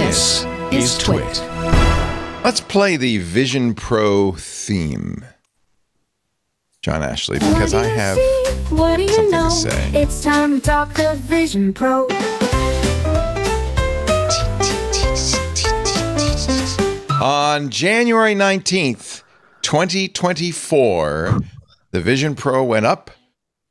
This is TWiT. Let's play the Vision Pro theme, John Ashley, because I have something to say. It's time to talk the Vision Pro. On January 19th, 2024, the Vision Pro went up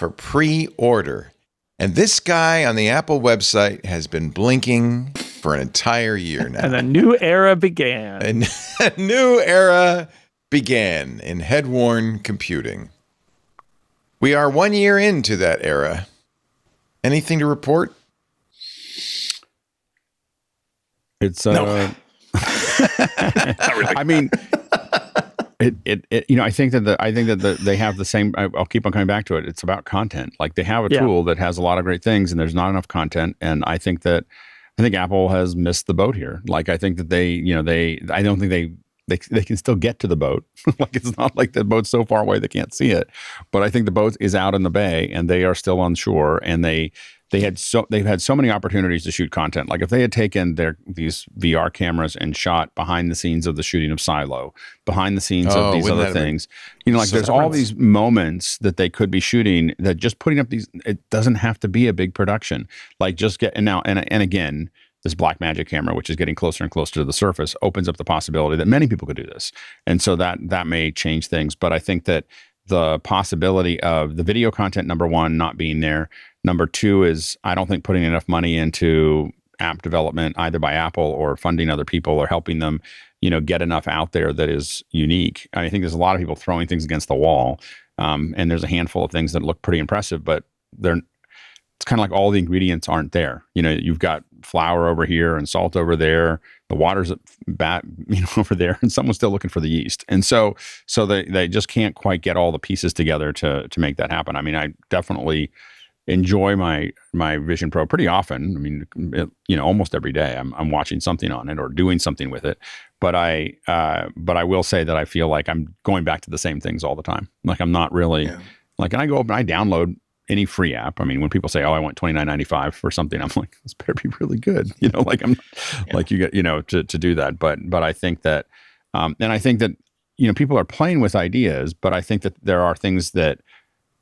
for pre-order. And this guy on the Apple website has been blinking for an entire year now. And a new era began. And a new era began in head-worn computing. We are 1 year into that era. Anything to report? It's No. Not really. I mean, I think that they have the same. I'll keep on coming back to it. It's about content. Like, they have a tool that has a lot of great things, and there's not enough content. And I think Apple has missed the boat here. Like, I think that I don't think they can still get to the boat. Like, it's not like the boat's so far away they can't see it. But I think the boat is out in the bay, and they are still on shore, and they've had so many opportunities to shoot content. Like, if they had taken these VR cameras and shot behind the scenes of the shooting of Silo, behind the scenes of these other things, there's all these moments that they could be shooting that just putting up these, it doesn't have to be a big production. Like, just get, and again, this Blackmagic camera, which is getting closer and closer to the surface, opens up the possibility that many people could do this. And so that may change things. But I think that the possibility of the video content, number one, not being there. Number two is, I don't think putting enough money into app development, either by Apple or funding other people or helping them, get enough out there that is unique. I think there's a lot of people throwing things against the wall. And there's a handful of things that look pretty impressive, but it's kind of like all the ingredients aren't there. You've got flour over here and salt over there. The water's over there, and someone's still looking for the yeast. And so they just can't quite get all the pieces together to make that happen. I mean, I definitely enjoy my Vision Pro pretty often. I mean, almost every day I'm watching something on it or doing something with it. But I will say that I feel like I'm going back to the same things all the time. Like, I'm not really like, and I go up and I download any free app. I mean, when people say, "Oh, I want $29.95 for something," I'm like, "This better be really good." Like, I'm like, you get, to do that. But I think that, and I think that, people are playing with ideas, but I think that there are things that,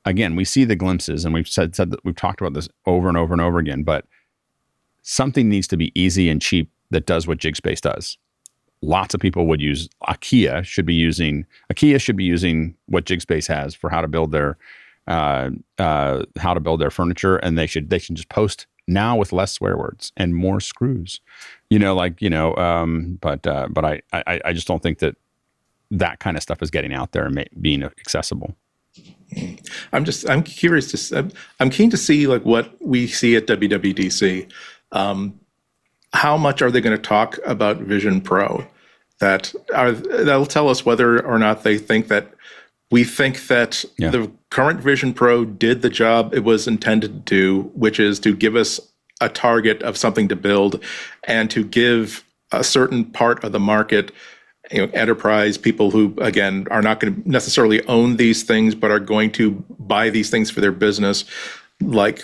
again, we see the glimpses, and we've said that we've talked about this over and over and over again, but something needs to be easy and cheap that does what Jigspace does. Lots of people would use IKEA should be using what Jigspace has for how to build their furniture, and they should just post now with less swear words and more screws, but I just don't think that kind of stuff is getting out there and being accessible. I'm curious I'm keen to see like what we see at WWDC. How much are they going to talk about Vision Pro? That'll tell us whether or not they think that we think that the current Vision Pro did the job it was intended to do, which is to give us a target of something to build and to give a certain part of the market, enterprise people who, again, are not going to necessarily own these things, but are going to buy these things for their business, or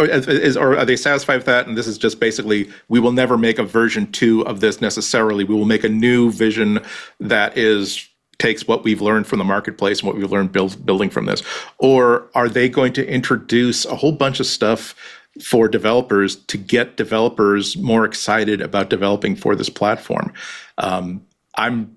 are they satisfied with that? And this is just basically, we will never make a version 2 of this necessarily. We will make a new vision that takes what we've learned from the marketplace and what we've learned building from this. Or are they going to introduce a whole bunch of stuff for developers to get developers more excited about developing for this platform? I'm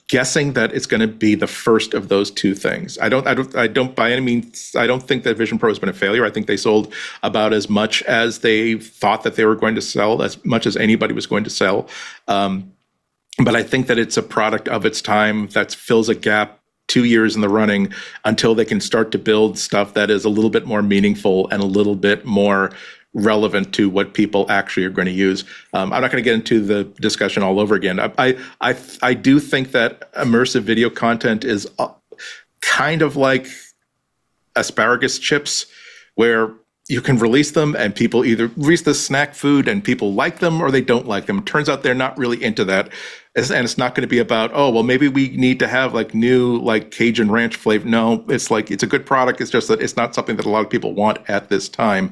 guessing that it's going to be the first of those two things. I don't by any means, I don't think that Vision Pro has been a failure. I think they sold about as much as they thought that they were going to sell, as much as anybody was going to sell. But I think that it's a product of its time that fills a gap 2 years in the running until they can start to build stuff that is a little bit more meaningful and a little bit more relevant to what people actually are going to use. I'm not going to get into the discussion all over again. I do think that immersive video content is kind of like asparagus chips, where you can release them and people either release the snack food and people like them or they don't like them. It turns out they're not really into that. And it's not going to be about, oh, well, maybe we need to have like new like Cajun ranch flavor. No, it's like, it's a good product. It's just that it's not something that a lot of people want at this time.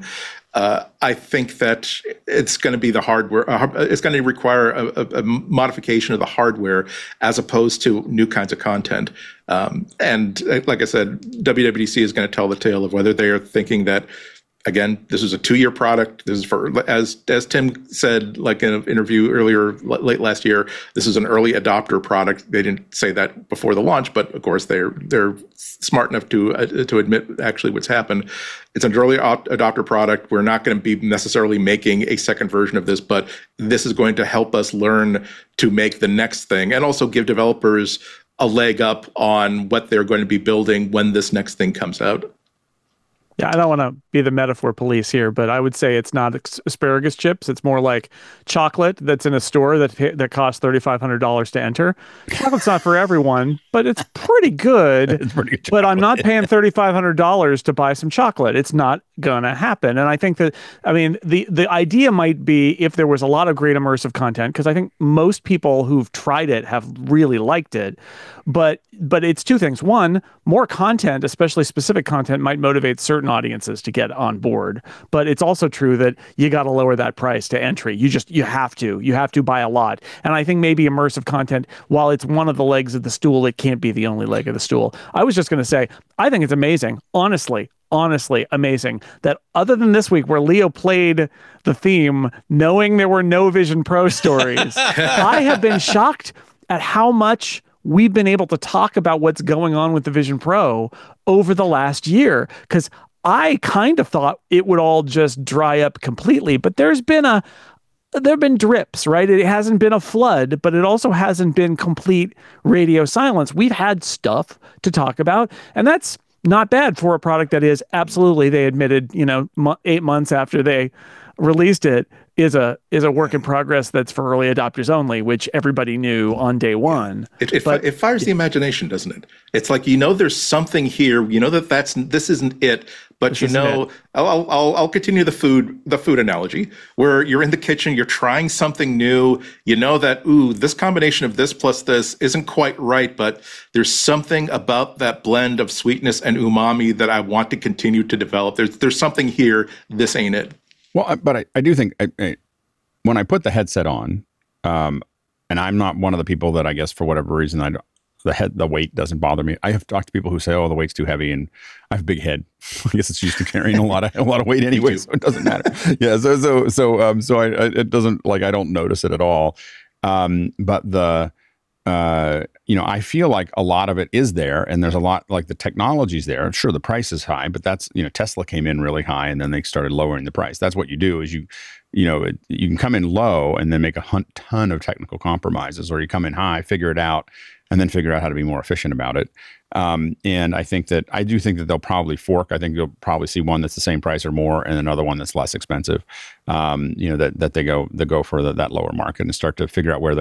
I think that it's going to be the hardware. It's going to require a modification of the hardware as opposed to new kinds of content. And like I said, WWDC is going to tell the tale of whether they are thinking that, again, this is a 2-year product. This is for, as Tim said, like in an interview earlier, late last year, this is an early adopter product. They didn't say that before the launch, but of course they're smart enough to admit actually what's happened. It's an early adopter product. We're not going to be necessarily making a second version of this, but this is going to help us learn to make the next thing and also give developers a leg up on what they're going to be building when this next thing comes out. Yeah, I don't want to be the metaphor police here, but I would say it's not asparagus chips. It's more like chocolate that's in a store that costs $3,500 to enter. Chocolate's not for everyone, but it's pretty good. It's pretty good. But I'm not paying $3,500 to buy some chocolate. It's not gonna happen. And I think that, I mean, the idea might be if there was a lot of great immersive content, because I think most people who've tried it have really liked it. But it's two things. One, more content, especially specific content, might motivate certain audiences to get on board. But it's also true that you got to lower that price to entry. You have to buy a lot. And I think maybe immersive content, while it's one of the legs of the stool, it can't be the only leg of the stool. I was just going to say, I think it's amazing, honestly amazing, that other than this week where Leo played the theme knowing there were no Vision Pro stories, I have been shocked at how much we've been able to talk about what's going on with the Vision Pro over the last year, because I kind of thought it would all just dry up completely, but there have been drips, right? It hasn't been a flood, but it also hasn't been complete radio silence. We've had stuff to talk about, and that's not bad for a product that is absolutely, they admitted, 8 months after they released it, is a work in progress that's for early adopters only, which everybody knew on day one. It fires the imagination, doesn't it? It's like, there's something here, that this isn't it, but I'll continue the food analogy, where you're in the kitchen, you're trying something new, that, this combination of this plus this isn't quite right, but there's something about that blend of sweetness and umami that I want to continue to develop. There's something here, this ain't it. Well, but I do think when I put the headset on, and I'm not one of the people that, I guess for whatever reason, the weight doesn't bother me. I have talked to people who say, "Oh, the weight's too heavy," and I have a big head. I guess it's used to carrying a lot of weight anyway, so it doesn't matter. Yeah, so it doesn't, like, I don't notice it at all. But I feel like a lot of it is there, and there's a lot, like, the technology's there. Sure, the price is high, but that's, Tesla came in really high and then they started lowering the price. That's what you do, is you can come in low and then make a ton of technical compromises, or you come in high, figure it out, and then figure out how to be more efficient about it. And I do think that they'll probably fork. I think you'll probably see one that's the same price or more, and another one that's less expensive. That they go for that lower market and start to figure out where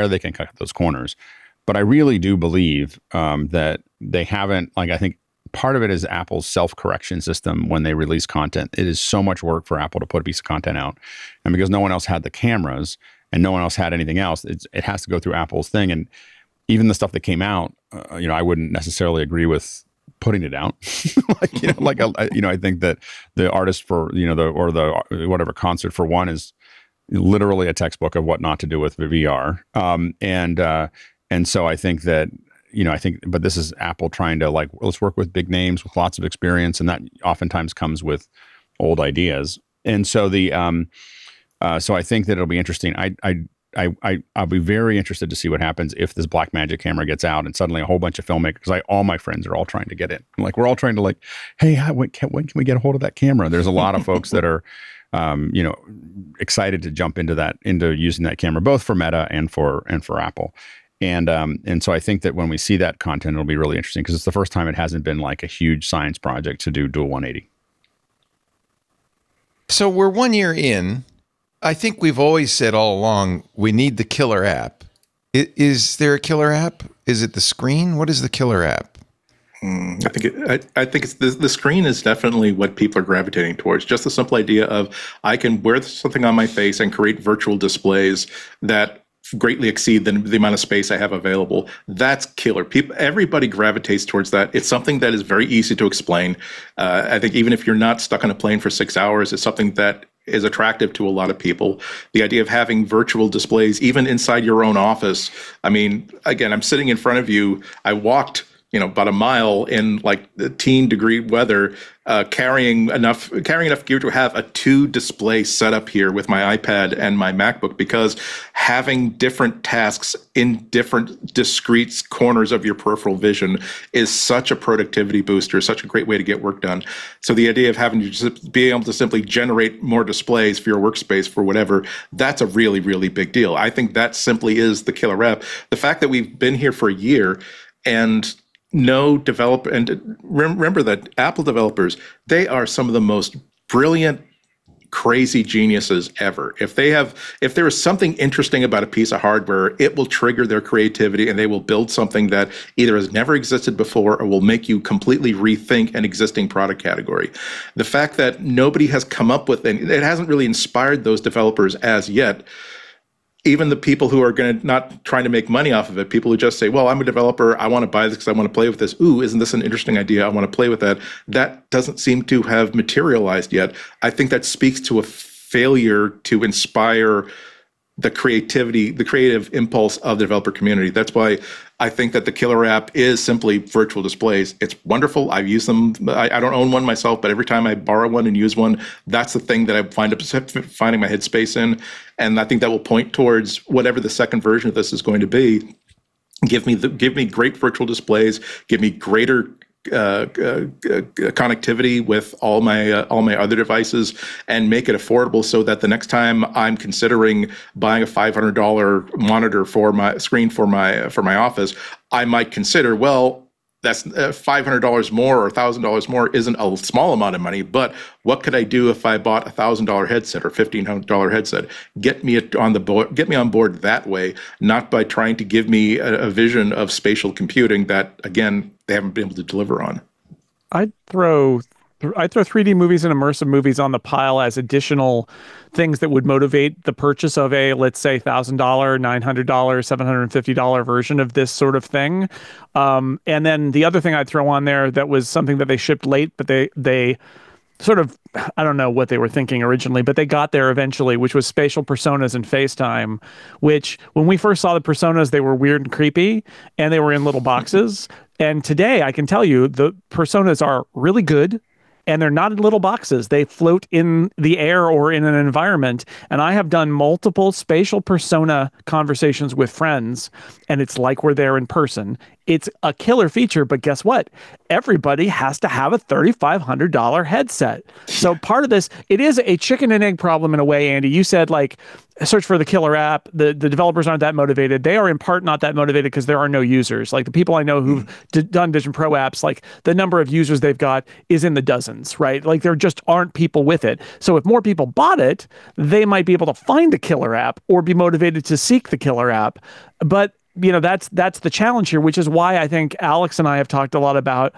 they can cut those corners. But I really do believe that they haven't, like, I think part of it is Apple's self-correction system when they release content. It is so much work for Apple to put a piece of content out. And because no one else had the cameras and no one else had anything else, it has to go through Apple's thing. And even the stuff that came out, I wouldn't necessarily agree with putting it out. I think that the artist for, the whatever concert for one is literally a textbook of what not to do with VR. And so I think that, but this is Apple trying to, like, let's work with big names with lots of experience, and that oftentimes comes with old ideas. And so so I think that it'll be interesting. I'll be very interested to see what happens if this Blackmagic camera gets out and suddenly a whole bunch of filmmakers, because all my friends are all trying to get it. Like, we're all trying to, like, hey, when can we get a hold of that camera? There's a lot of folks that are, excited to jump into using that camera, both for Meta and for Apple. And so I think that when we see that content, it'll be really interesting, because it's the first time it hasn't been like a huge science project to do dual 180. So we're 1 year in. I think we've always said all along, we need the killer app. Is there a killer app? Is it the screen? What is the killer app? I think it's the screen is definitely what people are gravitating towards. Just the simple idea of, I can wear something on my face and create virtual displays that greatly exceed the amount of space I have available. That's killer. Everybody gravitates towards that. It's something that is very easy to explain. I think even if you're not stuck on a plane for 6 hours, it's something that is attractive to a lot of people. The idea of having virtual displays, even inside your own office. I mean, again, I'm sitting in front of you. I walked, about a mile in like the teen degree weather, carrying enough gear to have a 2 display setup here with my iPad and my MacBook, because having different tasks in different discrete corners of your peripheral vision is such a productivity booster, such a great way to get work done. So the idea of having to just be able to simply generate more displays for your workspace for whatever, that's a really, really big deal. I think that simply is the killer app. The fact that we've been here for a year and no developer, and remember that Apple developers, they are some of the most brilliant, crazy geniuses ever. If there is something interesting about a piece of hardware, it will trigger their creativity and they will build something that either has never existed before or will make you completely rethink an existing product category. The fact that nobody has come up with it hasn't really inspired those developers as yet. Even the people who are not trying to make money off of it, people who just say, well, I'm a developer, I want to buy this because I want to play with this. Ooh, isn't this an interesting idea? I want to play with that. That doesn't seem to have materialized yet. I think that speaks to a failure to inspire the creative impulse of the developer community. That's why I think that the killer app is simply virtual displays. It's wonderful. I've used them. I don't own one myself, but every time I borrow one and use one, that's the thing that I find up finding my headspace in. And I think that will point towards whatever the second version of this is going to be. Give me great virtual displays. Give me greater connectivity with all my other devices, and make it affordable so that the next time I'm considering buying a $500 monitor for my screen for my office, I might consider, well, that's $500 more or $1,000 more isn't a small amount of money, but what could I do if I bought a $1,000 headset or $1,500 headset? Get me on board that way, not by trying to give me a vision of spatial computing that, again, they haven't been able to deliver on. I'd throw 3D movies and immersive movies on the pile as additional things that would motivate the purchase of a, let's say, $1,000, $900, $750 version of this sort of thing. And then the other thing I'd throw on there that was something that they shipped late, but they sort of, I don't know what they were thinking originally, but they got there eventually, which was spatial personas and FaceTime, which when we first saw the personas, they were weird and creepy, and they were in little boxes. And today, I can tell you, the personas are really good, and they're not in little boxes. They float in the air or in an environment. And I have done multiple spatial persona conversations with friends, and it's like we're there in person. It's a killer feature, but guess what? Everybody has to have a $3,500 headset. So part of this, it is a chicken and egg problem in a way, Andy. You said, like, search for the killer app. The developers aren't that motivated. They are in part not that motivated because there are no users. Like the people I know who've done Vision Pro apps, like the number of users they've got is in the dozens, right? Like there just aren't people with it. So if more people bought it, they might be able to find the killer app or be motivated to seek the killer app. But that's the challenge here, which is why I think Alex and I have talked a lot about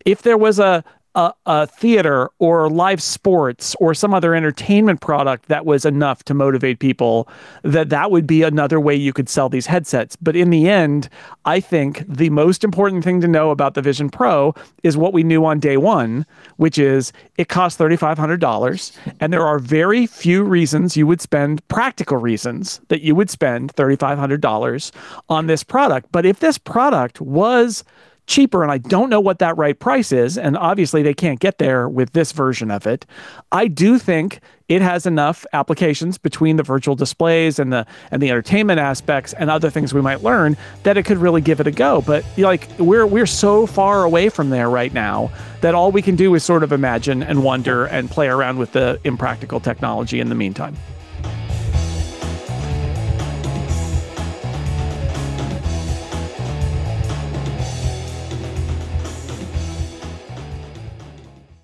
if there was a theater or live sports or some other entertainment product that was enough to motivate people, that would be another way you could sell these headsets. But in the end, I think the most important thing to know about the Vision Pro is what we knew on day one, which is it costs $3,500. And there are very few reasons you would spend, practical reasons, that you would spend $3,500 on this product. But if this product was cheaper, and I don't know what that right price is, and obviously they can't get there with this version of it, I do think it has enough applications between the virtual displays and the entertainment aspects and other things we might learn that it could really give it a go. But we're so far away from there right now that all we can do is sort of imagine and wonder and play around with the impractical technology in the meantime.